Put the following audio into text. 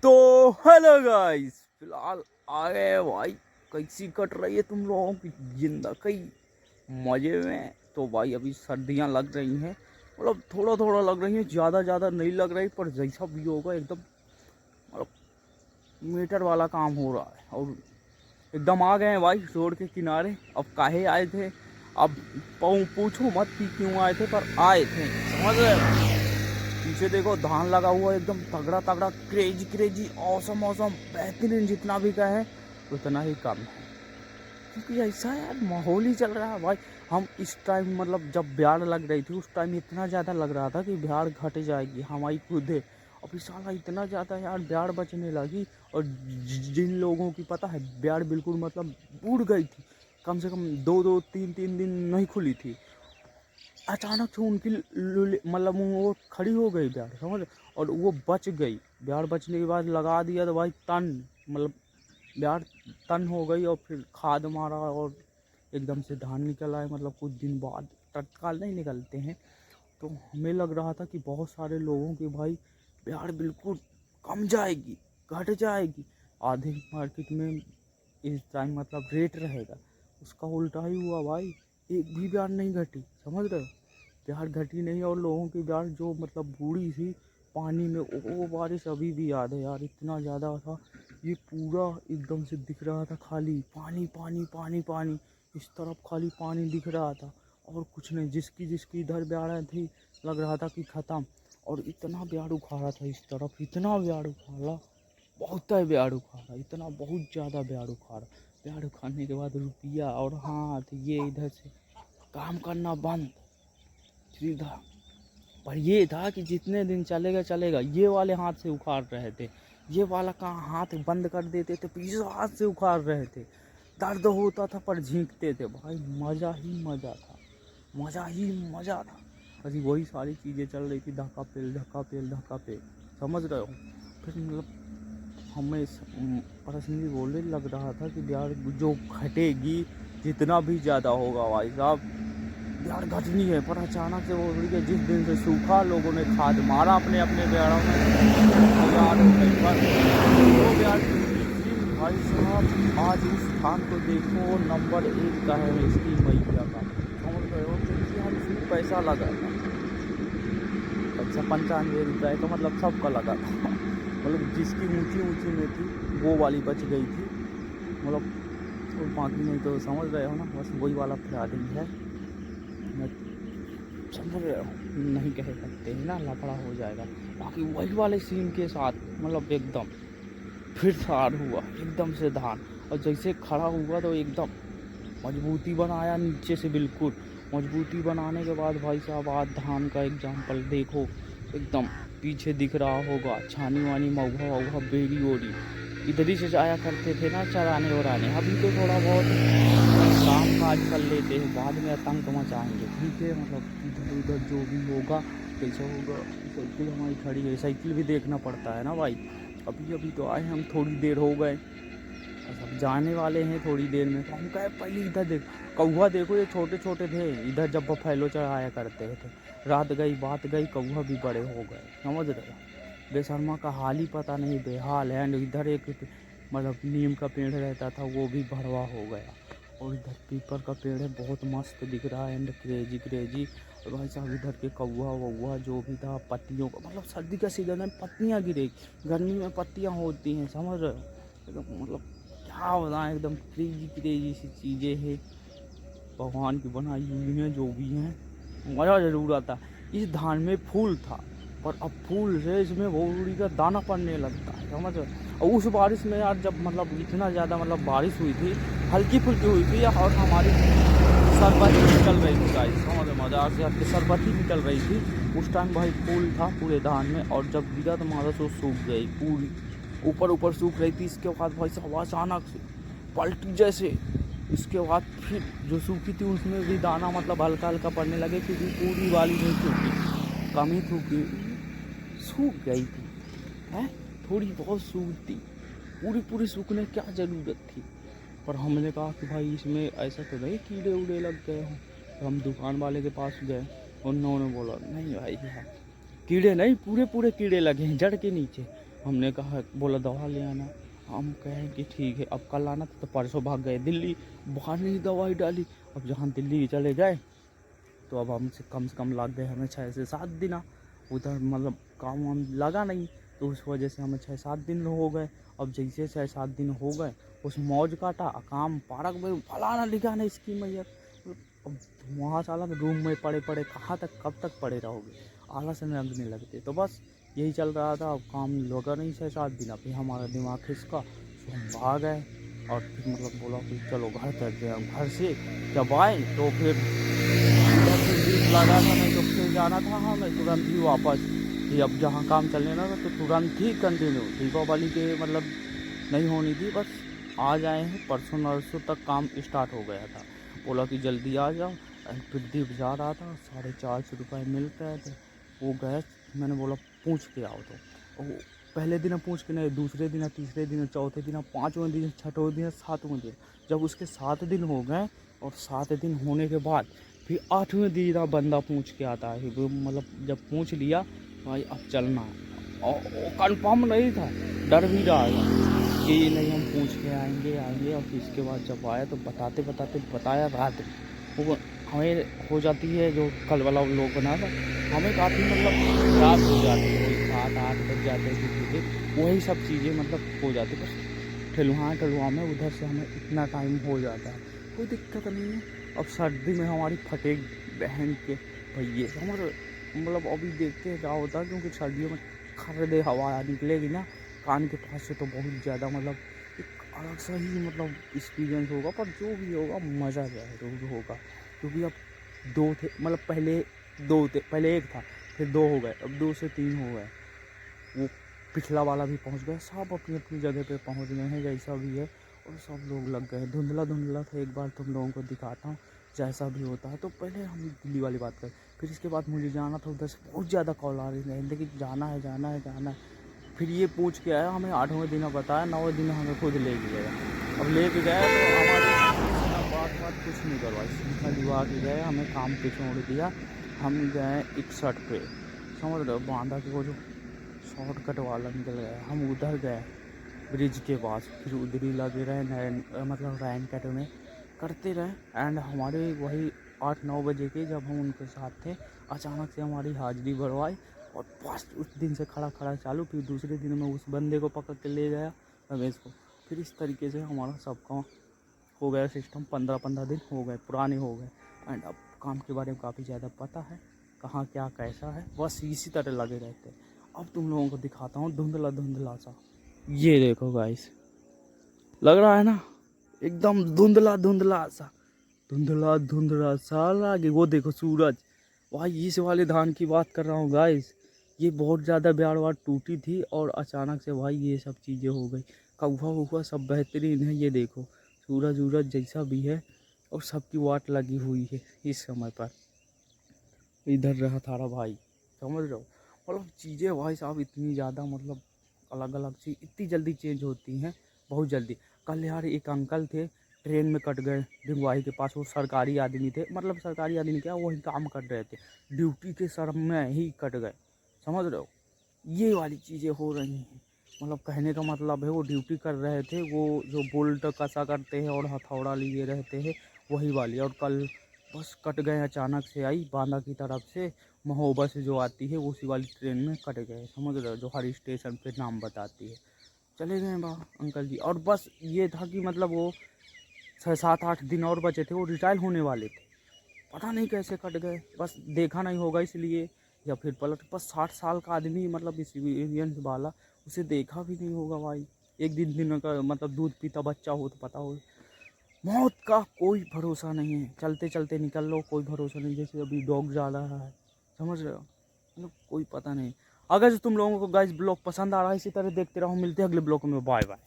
तो hello guys, फिलहाल आ गए भाई। कैसी कट रही है तुम लोगों की जिंदगी मजे में। तो भाई अभी सर्दियां लग रही हैं, मतलब थोड़ा थोड़ा लग रही हैं, ज़्यादा नहीं लग रही, पर जैसा भी होगा एकदम मतलब मीटर वाला काम हो रहा है। और एकदम आ गए हैं भाई रोड के किनारे। अब काहे आए थे, अब पूछो मत कि क्यों आए थे, पर आए थे, समझ रहे हो। पीछे देखो धान लगा हुआ है, एकदम तगड़ा तगड़ा, क्रेजी औसम बेहतरीन। जितना भी कहे उतना ही कम है, क्योंकि ऐसा यार माहौल ही चल रहा है भाई। हम इस टाइम मतलब जब ब्याड़ लग रही थी उस टाइम इतना ज़्यादा लग रहा था कि ब्याड़ घट जाएगी हमारी खुद है। अभी साला इतना ज़्यादा यार ब्याड़ बचने लगी। और जिन लोगों की पता है ब्याड़ बिल्कुल मतलब बूढ़ गई थी, कम से कम दो तीन दिन नहीं खुली थी, अचानक से उनकी मतलब वो खड़ी हो गई ब्याड़, समझ। और वो बच गई। ब्याड़ बचने के बाद लगा दिया तो भाई तन, मतलब ब्याड़ तन हो गई। और फिर खाद मारा और एकदम से धान निकल आए, मतलब कुछ दिन बाद, तत्काल नहीं निकलते हैं। तो हमें लग रहा था कि बहुत सारे लोगों की भाई ब्याड़ बिल्कुल कम जाएगी, घट जाएगी। आधे मार्केट में इस टाइम मतलब रेट रहेगा, उसका उल्टा ही हुआ भाई। एक भी ब्याड़ नहीं घटी, समझ रहे हो। ब्याड़ घटी नहीं, और लोगों की ब्याड़ जो मतलब बूढ़ी थी पानी में, वो बारिश अभी भी याद है यार, इतना ज़्यादा था। ये पूरा एकदम से दिख रहा था खाली पानी पानी पानी पानी, इस तरफ खाली पानी दिख रहा था और कुछ नहीं। जिसकी जिसकी इधर ब्याड़ थी लग रहा था कि ख़त्म। और इतना ब्याड़ उखाड़ा था इस तरफ, इतना ब्याड़ उखाड़ा, बहुत है ब्याड़ उखाड़ा, इतना बहुत ज़्यादा ब्याड़ उखाड़ा। ब्याड़ उखाड़ने के बाद रुपया और हाथ ये इधर से काम करना बंद सीधा। पर ये था कि जितने दिन चलेगा चलेगा, ये वाले हाथ से उखाड़ रहे थे, ये वाला कहाँ हाथ बंद कर देते थे, पीछे हाथ से उखाड़ रहे थे। दर्द होता था पर झींकते थे भाई, मज़ा ही मज़ा था, मज़ा ही मज़ा था। अभी वही सारी चीज़ें चल रही थी, धक्का पेल, समझ रहे हो। फिर मतलब हमें पर्सनली बोलने लग रहा था कि यार जो घटेगी जितना भी ज़्यादा होगा भाई साहब, ब्याड़ घटनी है। पर अचानक से वो उड़ के जिस दिन से सूखा, लोगों ने खाद मारा अपने अपने ब्याड़ों में, ब्याड़ हो गई। पर वो ब्याड़ भाई साहब आज उस स्थान को देखो, नंबर 1 का है इसकी मैया का, समझ रहे हो। क्योंकि यार उसमें पैसा लगा था, पैसा 95 रुपये का, मतलब सबका लगा था। मतलब जिसकी ऊंची में थी वो वाली बच गई थी, मतलब तो बाकी नहीं तो समझ रहे हो ना, बस वही वाला फ्लडिंग है। समझ रहे हो, नहीं कह सकते हैं ना, लफड़ा हो जाएगा। बाकी वही वाले सीन के साथ मतलब एकदम फिर सार हुआ एकदम से धान। और जैसे खड़ा हुआ तो एकदम मजबूती बनाया नीचे से, बिल्कुल मजबूती बनाने के बाद भाई साहब आज धान का एग्जाम्पल देखो, एकदम पीछे दिख रहा होगा छानी वानी मऊघा वऊघा बेरी ओरी, इधर ही से जाया करते थे ना चराने वराने। अभी तो थोड़ा बहुत काम काज कर लेते हैं, बाद में आतंक मचाएंगे, ठीक है। मतलब इधर उधर जो भी होगा कैसा होगा। साइकिल हमारी खड़ी है, साइकिल भी देखना पड़ता है ना भाई। अभी तो आए हम, थोड़ी देर हो गए, अब जाने वाले हैं थोड़ी देर में। तो हम कहे पहले इधर देख, कौवा देखो, ये छोटे छोटे थे इधर जब बफैलो चढ़ाया करते थे। रात गई बात गई, कौवा भी बड़े हो गए, समझ रहे हो। बेशर्मा का हाल ही पता नहीं, बेहाल है। एंड इधर एक मतलब नीम का पेड़ रहता था, वो भी भरवा हो गया। और इधर पीपल का पेड़ है, बहुत मस्त दिख रहा है एंड क्रेजी। और भाई साहब इधर के कौवा वौवा जो भी था, पत्तियों का मतलब सर्दी का सीजन है, पत्तियाँ गिरेगी, गर्मी में पत्तियाँ होती हैं, समझ रहे हो। एकदम मतलब क्या बताएं, एकदम क्रेजी सी चीज़ें हैं, भगवान की बनाई हुई हैं जो भी हैं। मज़ा ज़रूर आता। इस धान में फूल था, पर अब फूल से इसमें बोरी का दाना पड़ने लगता है, समझ रहे। और उस बारिश में यार जब मतलब इतना ज़्यादा मतलब बारिश हुई थी, हल्की फुल्की हुई थी, और हमारी सरबती निकल रही थी गाइस, समझ मज़ाक से हट के सरबती निकल रही थी। उस टाइम भाई फूल था पूरे धान में, और जब गिरा तो मारा तो सूख गई पूरी, ऊपर सूख रही थी। इसके बाद भाई साहब अचानक से पलटी जैसे, इसके बाद फिर जो सूखी थी उसमें भी दाना मतलब हल्का हल्का पड़ने लगे, क्योंकि पूरी वाली नहीं सूखी, कम ही सूखी, सूख गई थी है, थोड़ी बहुत सूखती, पूरी सूखने की क्या ज़रूरत थी। पर हमने कहा कि भाई इसमें ऐसा तो नहीं कीड़े उड़े लग गए हों। तो हम दुकान वाले के पास गए, उन्होंने बोला नहीं भाई यार कीड़े नहीं, पूरे कीड़े लगे हैं जड़ के नीचे। हमने कहा, बोला दवा ले आना। हम कहें कि ठीक है, अब कल आना था, तो परसों भाग गए दिल्ली, वहाँ नहीं दवाई डाली। अब जहाँ दिल्ली चले गए तो अब हमसे से कम लग गए हमें 6 से 7 दिन। उधर मतलब काम वाम लगा नहीं, तो उस वजह से हमें 6-7 दिन हो गए। अब जैसे 6-7 दिन हो गए, उस मौज काटा, काम पार्क में फलाना लिखाना स्कीम है यार। अब वहाँ साला रूम में पड़े पड़े कहाँ तक, कब तक पड़े रहोगे, आलस में लगने लगते। तो बस यही चल रहा था। अब काम लगा नहीं 6-7 दिन, अभी हमारा दिमाग खिसका, तो हम भाग गए। और फिर मतलब बोला कि चलो घर तक गए। हम घर से जब आए तो फिर लगा था, नहीं तो फिर जाना था हमें तुरंत ही वापस, कि अब जहाँ काम चलने लगा तो तुरंत ही कंटिन्यू। दीपावली के मतलब नहीं होनी थी, बस आ जाए हैं, परसों नरसों तक काम स्टार्ट हो गया था। बोला कि जल्दी आ जाओ। फिर दीप जा रहा था, 450 रुपये मिल रहे थे। वो गए, मैंने बोला पूछ के आओ। तो वो पहले दिन पूछ के नहीं, दूसरे दिन, तीसरे दिन, चौथे दिन, 5वें दिन, 6वें दिन, 7वें दिन, जब उसके 7 दिन हो गए और 7 दिन होने के बाद फिर 8वें दिन बंदा पूछ के आता है। वो मतलब जब पूछ लिया भाई अब चलना है, और कंफर्म नहीं था, डर भी रहा था कि नहीं हम पूछ के आएंगे। और फिर इसके बाद जब आया तो बताया रात वो हमें हो जाती है, जो कल वाला लोग बना था, हमें काफ़ी मतलब रात हो जाती है, वही 7-8 बज जाते हैं क्योंकि वही सब चीज़ें मतलब हो जाती है। बस ठेलुआ में उधर से हमें इतना टाइम हो जाता है, कोई दिक्कत नहीं है। अब सर्दी में हमारी फटेग बहन के भैये हमारे, मतलब अभी देखते हैं क्या होता है, क्योंकि सर्दियों में खरदे हवा निकलेगी ना कान के पास से, तो बहुत ज़्यादा मतलब एक अलग सा ही मतलब एक्सपीरियंस होगा। पर जो भी होगा मज़ा जरूर होगा, क्योंकि अब 2 थे, मतलब पहले 2 थे, पहले 1 था, फिर 2 हो गए, अब 2 से 3 हो गए। वो पिछला वाला भी पहुंच गया, सब अपनी अपनी जगह पे पहुंच गए हैं जैसा भी है, और सब लोग लग गए। धुंधला था, एक बार तुम लोगों को दिखाता हूँ जैसा भी होता है। तो पहले हम दिल्ली वाली बात करें, फिर इसके बाद मुझे जाना था उधर से, बहुत ज़्यादा कॉल आ रही है, लेकिन जाना है। फिर ये पूछ के आया, हमें 8वें दिन बताया, 9वें दिन हमें खुद ले गया। अब ले के गया तो हमारे बात कुछ नहीं करवाई, सीधा लिवा के गए, हमें काम पे छोड़ दिया। हम गए 61 पे, समझ रहे हो, बांदा के वो जो शॉर्टकट वाला निकल गया, हम उधर गए ब्रिज के पास, फिर उधर ही लगे रहे, मतलब रैन कट में करते रहे। एंड हमारे वही 8-9 बजे के जब हम उनके साथ थे, अचानक से हमारी हाजिरी बढ़वाई, और बस उस दिन से खड़ा चालू। फिर दूसरे दिन में उस बंदे को पकड़ के ले गया, रमेश को। फिर इस तरीके से हमारा सबका हो गया सिस्टम, 15-15 दिन हो गए, पुराने हो गए। एंड अब काम के बारे में काफ़ी ज़्यादा पता है, कहाँ क्या कैसा है, बस इसी तरह लगे रहते हैं। अब तुम लोगों को दिखाता हूँ धुंधला सा, ये देखो गाइस, लग रहा है ना एकदम धुंधला सा लागे। वो देखो सूरज, भाई इस वाले धान की बात कर रहा हूँ गाइस। ये बहुत ज़्यादा ब्याड़ टूटी थी, और अचानक से भाई ये सब चीज़ें हो गई। कौवा वुआ सब बेहतरीन है, ये देखो सूरज जैसा भी है, और सबकी वाट लगी हुई है इस समय पर। इधर रहा थारा भाई, समझ रहे हो, मतलब चीज़ें भाई साहब इतनी ज़्यादा मतलब अलग अलग चीज़ इतनी जल्दी चेंज होती हैं, बहुत जल्दी। कल यार एक अंकल थे, ट्रेन में कट गए भिंगवाई के पास, वो सरकारी आदमी थे, मतलब सरकारी आदमी क्या, वही काम कर रहे थे, ड्यूटी के सर में ही कट गए, समझ रहे हो। ये वाली चीज़ें हो रही हैं, मतलब कहने का मतलब है वो ड्यूटी कर रहे थे, वो जो बोल्ट कसा करते हैं और हथौड़ा लिए रहते हैं वही वाली, और कल बस कट गए। अचानक से आई बांदा की तरफ से, महोबा से जो आती है उसी वाली ट्रेन में कट गए, समझ रहे हो, जो हर स्टेशन पे नाम बताती है। चले गए बा अंकल जी। और बस ये था कि मतलब वो 6-7-8 दिन और बचे थे, वो रिटायर होने वाले थे, पता नहीं कैसे कट गए, बस देखा नहीं होगा इसलिए, या फिर पलट, बस 60 साल का आदमी, मतलब एक्सपीरियंस वाला, उसे देखा भी नहीं होगा भाई। एक दिन का मतलब दूध पीता बच्चा हो तो पता हो। मौत का कोई भरोसा नहीं है, चलते चलते निकल लो, कोई भरोसा नहीं। जैसे अभी डॉग जा रहा है, समझ रहे हो, मतलब कोई पता नहीं। अगर तुम लोगों को गाइस ब्लॉग पसंद आ रहा है, इसी तरह देखते रहो, मिलते हैं अगले ब्लॉग में, बाय बाय।